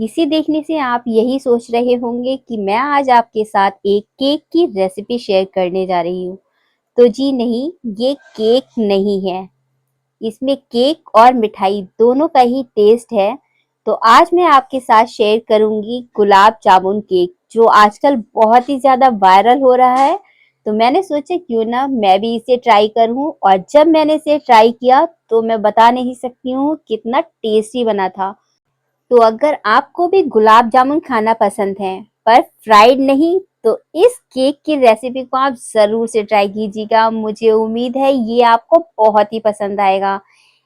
इसे देखने से आप यही सोच रहे होंगे कि मैं आज आपके साथ एक केक की रेसिपी शेयर करने जा रही हूँ। तो जी नहीं, ये केक नहीं है। इसमें केक और मिठाई दोनों का ही टेस्ट है। तो आज मैं आपके साथ शेयर करूंगी गुलाब जामुन केक, जो आजकल बहुत ही ज़्यादा वायरल हो रहा है। तो मैंने सोचा क्यों ना मैं भी इसे ट्राई करूं, और जब मैंने इसे ट्राई किया तो मैं बता नहीं सकती हूँ कितना टेस्टी बना था। तो अगर आपको भी गुलाब जामुन खाना पसंद है पर फ्राइड नहीं, तो इस केक की रेसिपी को आप जरूर से ट्राई कीजिएगा। मुझे उम्मीद है ये आपको बहुत ही पसंद आएगा।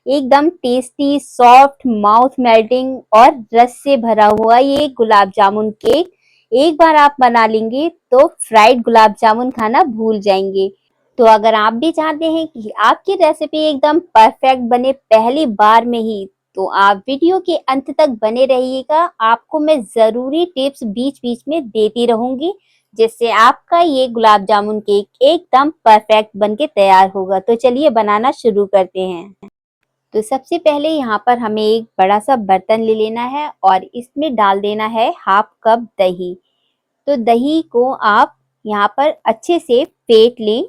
एकदम टेस्टी, सॉफ्ट, माउथ मेल्टिंग और रस से भरा हुआ ये गुलाब जामुन केक एक बार आप बना लेंगे तो फ्राइड गुलाब जामुन खाना भूल जाएंगे। तो अगर आप भी चाहते हैं कि आपकी रेसिपी एकदम परफेक्ट बने पहली बार में ही, तो आप वीडियो के अंत तक बने रहिएगा। आपको मैं ज़रूरी टिप्स बीच बीच में देती रहूंगी, जिससे आपका ये गुलाब जामुन केक एकदम परफेक्ट बन के तैयार होगा। तो चलिए बनाना शुरू करते हैं। तो सबसे पहले यहाँ पर हमें एक बड़ा सा बर्तन ले लेना है और इसमें डाल देना है हाफ कप दही। तो दही को आप यहाँ पर अच्छे से फेंट लें।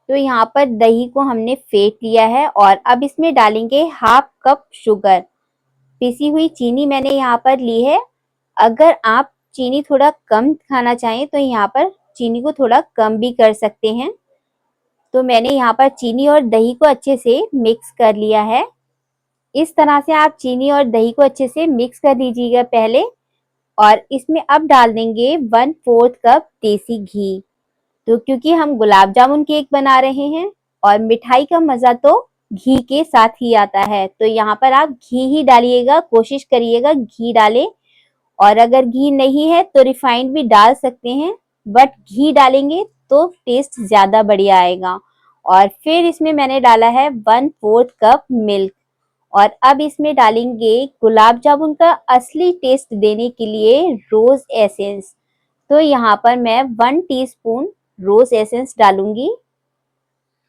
तो यहाँ पर दही को हमने फेंट लिया है और अब इसमें डालेंगे हाफ कप शुगर। पिसी हुई चीनी मैंने यहाँ पर ली है। अगर आप चीनी थोड़ा कम खाना चाहें तो यहाँ पर चीनी को थोड़ा कम भी कर सकते हैं। तो मैंने यहाँ पर चीनी और दही को अच्छे से मिक्स कर लिया है। इस तरह से आप चीनी और दही को अच्छे से मिक्स कर लीजिएगा पहले। और इसमें अब डाल देंगे 1/4 कप देसी घी। तो क्योंकि हम गुलाब जामुन केक बना रहे हैं और मिठाई का मजा तो घी के साथ ही आता है, तो यहाँ पर आप घी ही डालिएगा, कोशिश करिएगा घी डालें। और अगर घी नहीं है तो रिफाइंड भी डाल सकते हैं, बट घी डालेंगे तो टेस्ट ज्यादा बढ़िया आएगा। और फिर इसमें मैंने डाला है 1/4 कप मिल्क। और अब इसमें डालेंगे गुलाब जामुन का असली टेस्ट देने के लिए रोज एसेंस। तो यहाँ पर मैं 1 टीस्पून रोज एसेंस डालूंगी,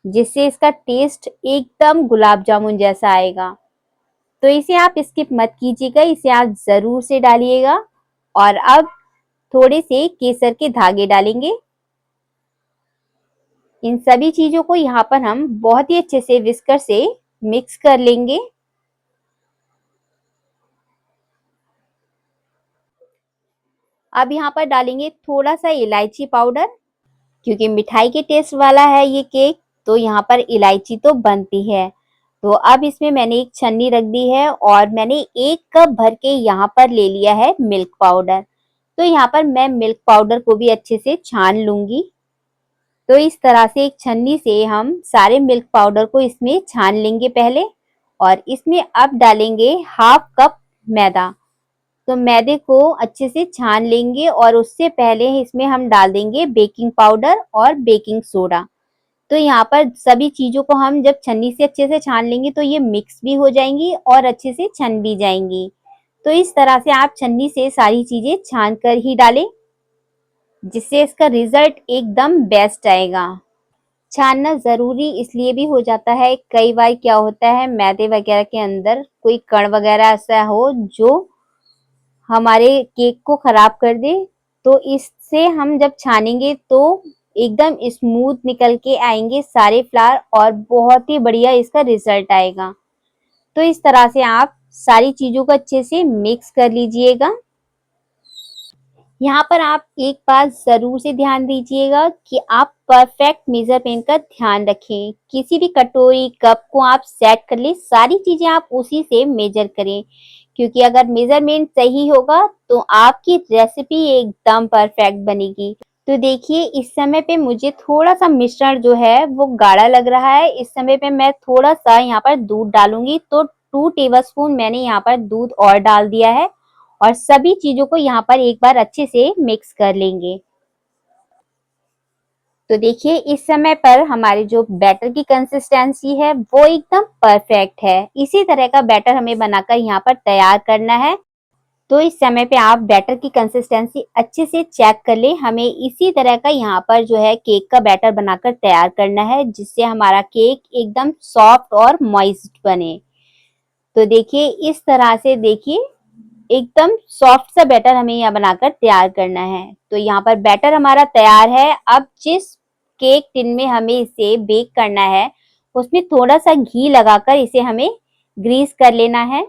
जिससे इसका टेस्ट एकदम गुलाब जामुन जैसा आएगा। तो इसे आप स्किप मत कीजिएगा, इसे आप जरूर से डालिएगा। और अब थोड़े से केसर के धागे डालेंगे। इन सभी चीजों को यहाँ पर हम बहुत ही अच्छे से विस्कर से मिक्स कर लेंगे। अब यहाँ पर डालेंगे थोड़ा सा इलायची पाउडर, क्योंकि मिठाई के टेस्ट वाला है ये केक, तो यहाँ पर इलायची तो बनती है। तो अब इसमें मैंने एक छन्नी रख दी है और मैंने 1 कप भर के यहाँ पर ले लिया है मिल्क पाउडर। तो यहाँ पर मैं मिल्क पाउडर को भी अच्छे से छान लूंगी। तो इस तरह से एक छन्नी से हम सारे मिल्क पाउडर को इसमें छान लेंगे पहले। और इसमें अब डालेंगे हाफ कप मैदा। तो मैदे को अच्छे से छान लेंगे और उससे पहले इसमें हम डाल देंगे बेकिंग पाउडर और बेकिंग सोडा। तो यहाँ पर सभी चीजों को हम जब छन्नी से अच्छे से छान लेंगे तो ये मिक्स भी हो जाएंगी और अच्छे से छन भी जाएंगी। तो इस तरह से आप छन्नी से सारी चीजें छान कर ही डालें, जिससे इसका रिजल्ट एकदम बेस्ट आएगा। छानना जरूरी इसलिए भी हो जाता है, कई बार क्या होता है मैदे वगैरह के अंदर कोई कण वगैरह ऐसा हो जो हमारे केक को खराब कर दे। तो इससे हम जब छानेंगे तो एकदम स्मूथ निकल के आएंगे सारे फ्लावर और बहुत ही बढ़िया इसका रिजल्ट आएगा। तो इस तरह से आप सारी चीजों को अच्छे से मिक्स कर लीजिएगा। यहाँ पर आप एक बात जरूर से ध्यान दीजिएगा कि आप परफेक्ट मेजरमेंट का ध्यान रखें। किसी भी कटोरी कप को आप सेट कर ले, सारी चीजें आप उसी से मेजर करें, क्योंकि अगर मेजरमेंट सही होगा तो आपकी रेसिपी एकदम परफेक्ट बनेगी। तो देखिए इस समय पे मुझे थोड़ा सा मिश्रण जो है वो गाढ़ा लग रहा है। इस समय पे मैं थोड़ा सा यहाँ पर दूध डालूंगी। तो 2 टेबलस्पून मैंने यहाँ पर दूध और डाल दिया है और सभी चीजों को यहाँ पर एक बार अच्छे से मिक्स कर लेंगे। तो देखिए इस समय पर हमारे जो बैटर की कंसिस्टेंसी है वो एकदम परफेक्ट है। इसी तरह का बैटर हमें बनाकर यहाँ पर तैयार करना है। तो इस समय पे आप बैटर की कंसिस्टेंसी अच्छे से चेक कर ले। हमें इसी तरह का यहाँ पर जो है केक का बैटर बनाकर तैयार करना है, जिससे हमारा केक एकदम सॉफ्ट और मॉइस्ट बने। तो देखिए इस तरह से देखिए एकदम सॉफ्ट सा बैटर हमें यहाँ बनाकर तैयार करना है। तो यहाँ पर बैटर हमारा तैयार है। अब जिस केक टिन में हमें इसे बेक करना है उसमें थोड़ा सा घी लगाकर इसे हमें ग्रीस कर लेना है।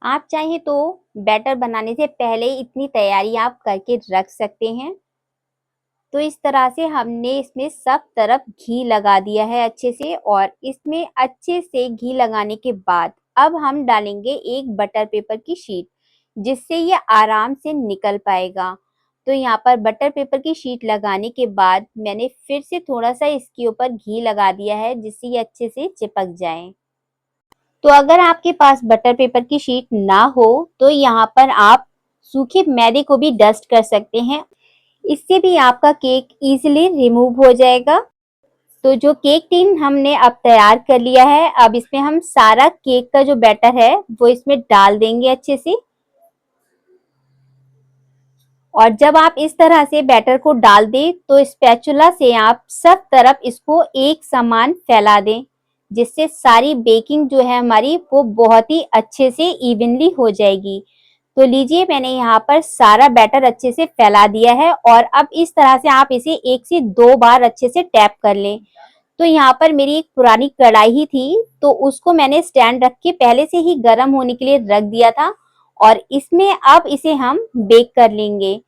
आप चाहें तो बैटर बनाने से पहले इतनी तैयारी आप करके रख सकते हैं। तो इस तरह से हमने इसमें सब तरफ घी लगा दिया है अच्छे से, और इसमें अच्छे से घी लगाने के बाद अब हम डालेंगे एक बटर पेपर की शीट, जिससे ये आराम से निकल पाएगा। तो यहाँ पर बटर पेपर की शीट लगाने के बाद मैंने फिर से थोड़ा सा इसके ऊपर घी लगा दिया है, जिससे ये अच्छे से चिपक जाए। तो अगर आपके पास बटर पेपर की शीट ना हो तो यहाँ पर आप सूखे मैदे को भी डस्ट कर सकते हैं, इससे भी आपका केक इजीली रिमूव हो जाएगा। तो जो केक टिन हमने अब तैयार कर लिया है, अब इसमें हम सारा केक का जो बैटर है वो इसमें डाल देंगे अच्छे से। और जब आप इस तरह से बैटर को डाल दें तो स्पैचुला से आप सब तरफ इसको एक समान फैला दें, जिससे सारी बेकिंग जो है हमारी वो बहुत ही अच्छे से इवनली हो जाएगी। तो लीजिए मैंने यहाँ पर सारा बैटर अच्छे से फैला दिया है, और अब इस तरह से आप इसे 1 से 2 बार अच्छे से टैप कर लें। तो यहाँ पर मेरी एक पुरानी कढ़ाई ही थी, तो उसको मैंने स्टैंड रख के पहले से ही गर्म होने के लिए रख दिया था, और इसमें अब इसे हम बेक कर लेंगे।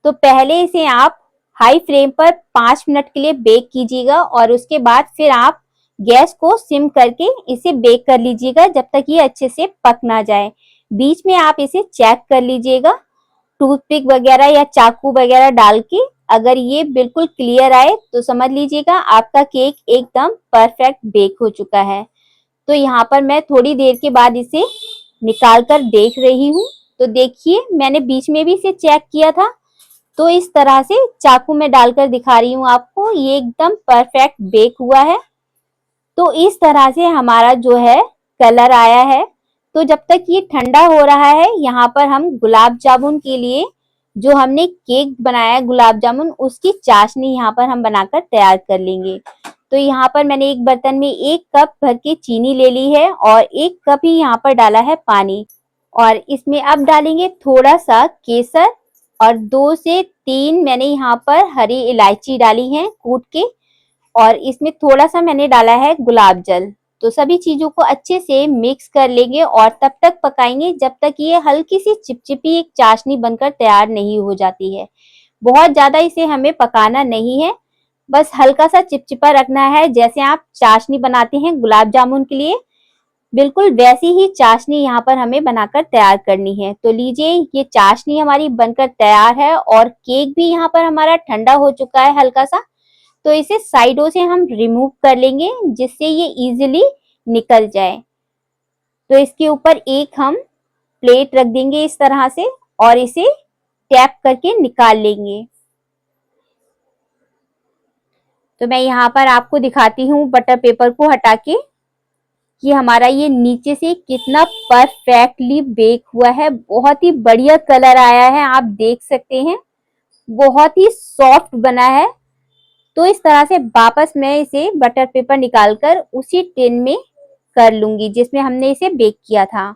तो पहले इसे आप हाई फ्लेम पर 5 मिनट के लिए बेक कीजिएगा, और उसके बाद फिर आप गैस को सिम करके इसे बेक कर लीजिएगा जब तक ये अच्छे से पक ना जाए। बीच में आप इसे चेक कर लीजिएगा टूथपिक वगैरह या चाकू वगैरह डाल के। अगर ये बिल्कुल क्लियर आए तो समझ लीजिएगा आपका केक एकदम परफेक्ट बेक हो चुका है। तो यहाँ पर मैं थोड़ी देर के बाद इसे निकाल कर देख रही हूँ। तो देखिए मैंने बीच में भी इसे चेक किया था, तो इस तरह से चाकू में डालकर दिखा रही हूँ आपको, ये एकदम परफेक्ट बेक हुआ है। तो इस तरह से हमारा जो है कलर आया है। तो जब तक ये ठंडा हो रहा है, यहाँ पर हम गुलाब जामुन के लिए जो हमने केक बनाया है गुलाब जामुन, उसकी चाशनी यहाँ पर हम बनाकर तैयार कर लेंगे। तो यहाँ पर मैंने एक बर्तन में 1 कप भर के चीनी ले ली है, और 1 कप ही यहाँ पर डाला है पानी, और इसमें अब डालेंगे थोड़ा सा केसर, और 2 से 3 मैंने यहाँ पर हरी इलायची डाली है कूट के, और इसमें थोड़ा सा मैंने डाला है गुलाब जल। तो सभी चीजों को अच्छे से मिक्स कर लेंगे और तब तक पकाएंगे जब तक ये हल्की सी चिपचिपी एक चाशनी बनकर तैयार नहीं हो जाती है। बहुत ज्यादा इसे हमें पकाना नहीं है, बस हल्का सा चिपचिपा रखना है। जैसे आप चाशनी बनाते हैं गुलाब जामुन के लिए, बिल्कुल वैसी ही चाशनी यहाँ पर हमें बनाकर तैयार करनी है। तो लीजिए ये चाशनी हमारी बनकर तैयार है, और केक भी यहाँ पर हमारा ठंडा हो चुका है हल्का सा। तो इसे साइडों से हम रिमूव कर लेंगे जिससे ये इजीली निकल जाए। तो इसके ऊपर एक हम प्लेट रख देंगे इस तरह से, और इसे टैप करके निकाल लेंगे। तो मैं यहाँ पर आपको दिखाती हूँ बटर पेपर को हटा के कि हमारा ये नीचे से कितना परफेक्टली बेक हुआ है। बहुत ही बढ़िया कलर आया है, आप देख सकते हैं, बहुत ही सॉफ्ट बना है। तो इस तरह से वापस मैं इसे बटर पेपर निकालकर उसी टिन में कर लूंगी जिसमें हमने इसे बेक किया था।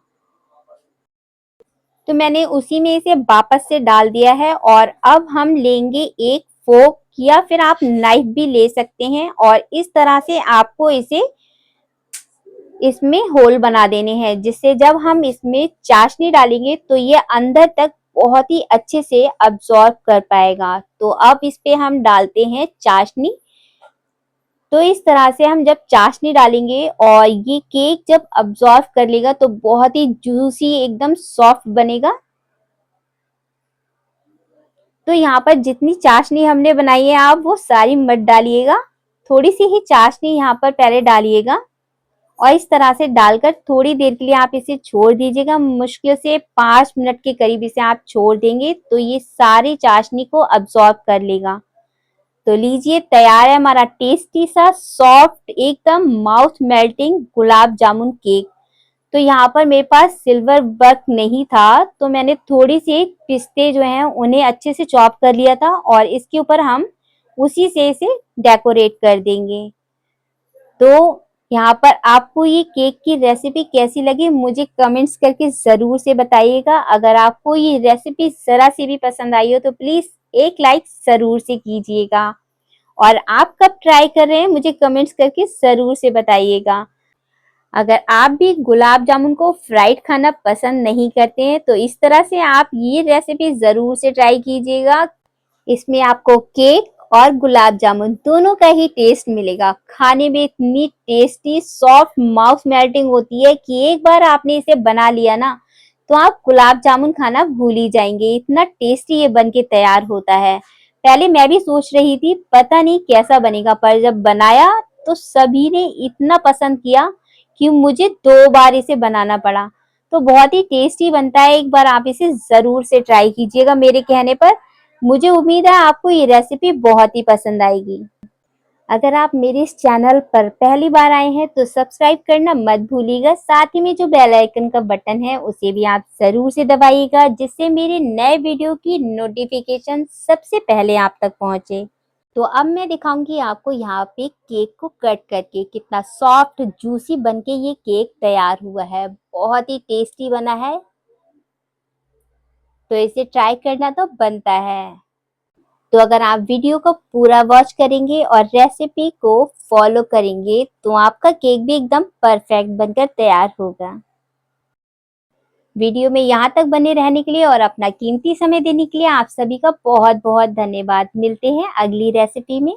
तो मैंने उसी में इसे वापस से डाल दिया है, और अब हम लेंगे एक फोक या फिर आप नाइफ भी ले सकते हैं, और इस तरह से आपको इसे इसमें होल बना देने हैं, जिससे जब हम इसमें चाशनी डालेंगे तो ये अंदर तक बहुत ही अच्छे से अब्सॉर्ब कर पाएगा। तो अब इस पे हम डालते हैं चाशनी। तो इस तरह से हम जब चाशनी डालेंगे और ये केक जब अब्सॉर्ब कर लेगा तो बहुत ही जूसी एकदम सॉफ्ट बनेगा। तो यहाँ पर जितनी चाशनी हमने बनाई है आप वो सारी मत डालिएगा, थोड़ी सी ही चाशनी यहाँ पर पहले डालिएगा, और इस तरह से डालकर थोड़ी देर के लिए आप इसे छोड़ दीजिएगा। मुश्किल से 5 मिनट के करीब इसे आप छोड़ देंगे तो ये सारी चाशनी को अब्सॉर्ब कर लेगा। तो लीजिए तैयार है हमारा टेस्टी सा सॉफ्ट एकदम mouth melting gulab jamun cake. तो यहाँ पर मेरे पास सिल्वर वर्क नहीं था, तो मैंने थोड़ी सी पिस्ते जो हैं उन्हें अच्छे से चॉप कर लिया था, और इसके ऊपर हम उसी से इसे डेकोरेट कर देंगे। तो यहाँ पर आपको ये केक की रेसिपी कैसी लगी मुझे कमेंट्स करके ज़रूर से बताइएगा। अगर आपको ये रेसिपी ज़रा सी भी पसंद आई हो तो प्लीज़ एक लाइक ज़रूर से कीजिएगा। और आप कब ट्राई कर रहे हैं मुझे कमेंट्स करके ज़रूर से बताइएगा। अगर आप भी गुलाब जामुन को फ्राइड खाना पसंद नहीं करते हैं तो इस तरह से आप ये रेसिपी ज़रूर से ट्राई कीजिएगा। इसमें आपको केक और गुलाब जामुन दोनों का ही टेस्ट मिलेगा। खाने में इतनी टेस्टी सॉफ्ट माउथ मेल्टिंग होती है कि एक बार आपने इसे बना लिया ना तो आप गुलाब जामुन खाना भूल ही जाएंगे। इतना टेस्टी ये बन के तैयार होता है। पहले मैं भी सोच रही थी पता नहीं कैसा बनेगा, पर जब बनाया तो सभी ने इतना पसंद किया कि मुझे 2 बार इसे बनाना पड़ा। तो बहुत ही टेस्टी बनता है। एक बार आप इसे ज़रूर से ट्राई कीजिएगा मेरे कहने पर। मुझे उम्मीद है आपको ये रेसिपी बहुत ही पसंद आएगी। अगर आप मेरे इस चैनल पर पहली बार आए हैं तो सब्सक्राइब करना मत भूलिएगा। साथ ही में जो बेल आइकन का बटन है उसे भी आप ज़रूर से दबाइएगा जिससे मेरे नए वीडियो की नोटिफिकेशन सबसे पहले आप तक पहुंचे। तो अब मैं दिखाऊंगी आपको यहाँ पे केक को कट करके कितना सॉफ्ट जूसी बनके ये केक तैयार हुआ है। बहुत ही टेस्टी बना है। तो इसे ट्राई करना तो बनता है। तो अगर आप वीडियो को पूरा वॉच करेंगे और रेसिपी को फॉलो करेंगे तो आपका केक भी एकदम परफेक्ट बनकर तैयार होगा। वीडियो में यहाँ तक बने रहने के लिए और अपना कीमती समय देने के लिए आप सभी का बहुत बहुत धन्यवाद। मिलते हैं अगली रेसिपी में।